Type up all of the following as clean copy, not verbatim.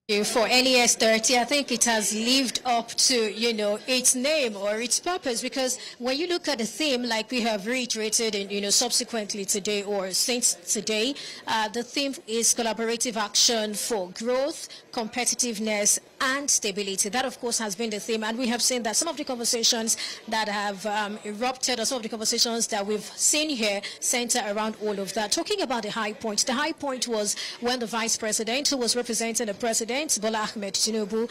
For NES 30, I think it has lived up to, its name or its purpose, because when you look at the theme, like we have reiterated and, subsequently today or since today, the theme is collaborative action for growth, competitiveness, and stability. That, of course, has been the theme, and we have seen that some of the conversations that have erupted, or some of the conversations that we've seen here, center around all of that. Talking about the high point was when the Vice President, who was representing the President, Bola Ahmed Tinubu,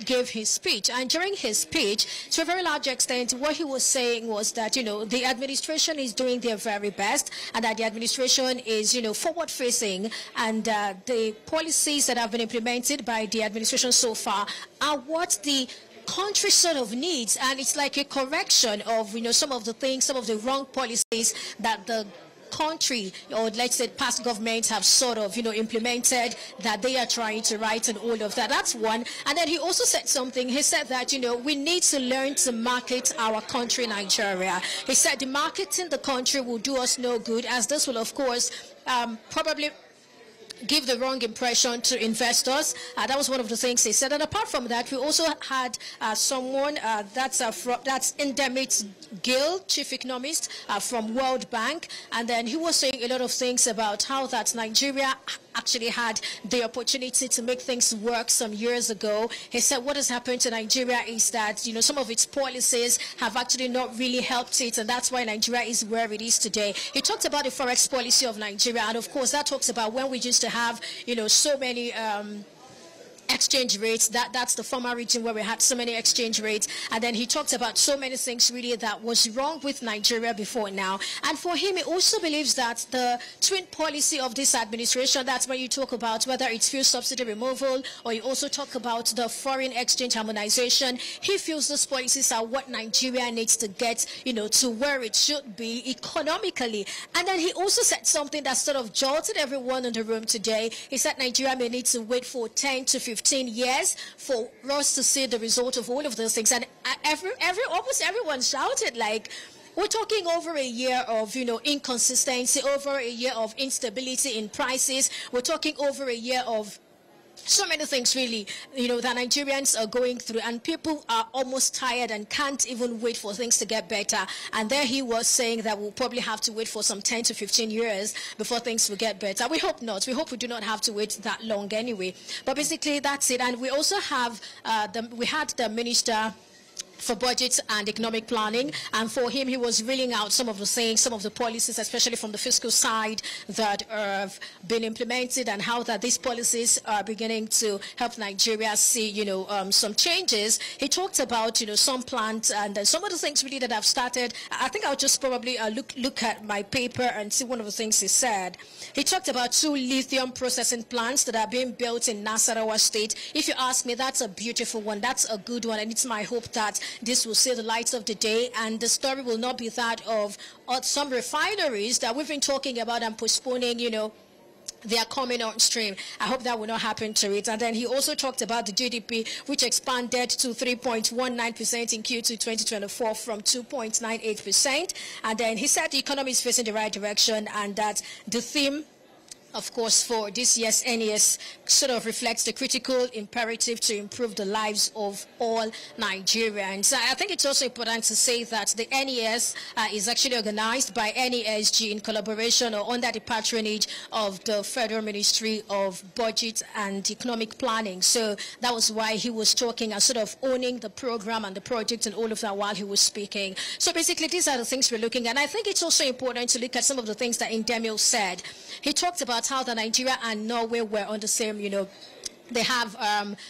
gave his speech. And during his speech, to a very large extent, what he was saying was that, the administration is doing their very best, and that the administration is, forward-facing, and the policies that have been implemented by the administration so far are what the country sort of needs, and it's like a correction of, some of the wrong policies that the country, or let's say past governments, have sort of implemented, that they are trying to right, and all of that. That's one. And then he also said something. He said that we need to learn to market our country, Nigeria. He said the marketing the country will do us no good, as this will of course probably give the wrong impression to investors. That was one of the things he said. And apart from that, we also had someone that's Indemit Gill, chief economist from World Bank, and then he was saying a lot of things about how that Nigeria actually had the opportunity to make things work some years ago. He said what has happened to Nigeria is that, some of its policies have actually not really helped it, and that's why Nigeria is where it is today. He talked about the forex policy of Nigeria, and of course that talks about when we used to have, so many exchange rates. That's the former region where we had so many exchange rates. And then he talked about so many things really that was wrong with Nigeria before now. And for him, he also believes that the twin policy of this administration, that's when you talk about whether it's fuel subsidy removal, or you also talk about the foreign exchange harmonization. He feels those policies are what Nigeria needs to get, to where it should be economically. And then he also said something that sort of jolted everyone in the room today. He said Nigeria may need to wait for 10 to 15 years for us to see the result of all of those things. And almost everyone shouted, like, we're talking over a year of, inconsistency, over a year of instability in prices. We're talking over a year of so many things really, that Nigerians are going through, and people are almost tired and can't even wait for things to get better. And there he was saying that we'll probably have to wait for some 10 to 15 years before things will get better. We hope not. We hope we do not have to wait that long anyway. But basically that's it. And we also have, we had the Minister for Budget and Economic Planning, and for him, he was reeling out some of the things, some of the policies, especially from the fiscal side, that have been implemented, and how that these policies are beginning to help Nigeria see, some changes. He talked about, some plants and some of the things really that have started. I think I'll just probably look at my paper and see one of the things he said. He talked about 2 lithium processing plants that are being built in Nasarawa State. If you ask me, that's a beautiful one. That's a good one, and it's my hope that this will see the light of the day, and the story will not be that of some refineries that we've been talking about and postponing, they are coming on stream. I hope that will not happen to it. And then he also talked about the GDP, which expanded to 3.19% in Q2 2024 from 2.98%. And then he said the economy is facing the right direction, and that the theme, of course, for this year's NES sort of reflects the critical imperative to improve the lives of all Nigerians. I think it's also important to say that the NES is actually organized by NESG in collaboration or under the patronage of the Federal Ministry of Budget and Economic Planning. So that was why he was talking and sort of owning the program and the project and all of that while he was speaking. So basically, these are the things we're looking at. And I think it's also important to look at some of the things that Indemil said. He talked about how the Nigeria and Norway were on the same, they have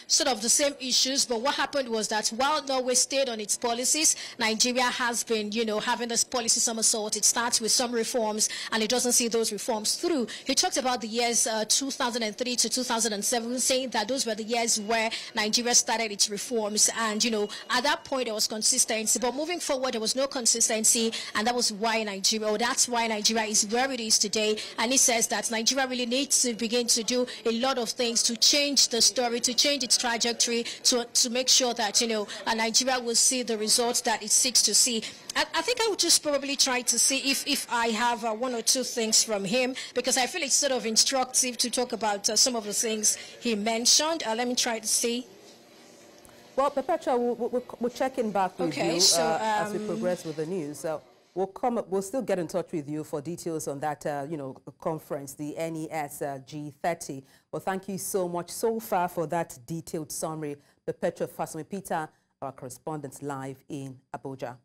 sort of the same issues, but what happened was that while Norway stayed on its policies, Nigeria has been, having this policy somersault. It starts with some reforms, and it doesn't see those reforms through. He talked about the years 2003 to 2007, saying that those were the years where Nigeria started its reforms, and, at that point there was consistency, but moving forward there was no consistency, and that was why that's why Nigeria is where it is today. And he says that Nigeria really needs to begin to do a lot of things to change the story, to change its trajectory, to make sure that, you know, Nigeria will see the results that it seeks to see. I think I would just probably try to see if I have one or two things from him, because I feel it's sort of instructive to talk about some of the things he mentioned. Let me try to see. Well, Perpetua, we'll check in back with you as we progress with the news. We'll still get in touch with you for details on that, you know, conference, the NES G30. Well, thank you so much so far for that detailed summary. Perpetua Fasanmi Peter, our correspondent live in Abuja.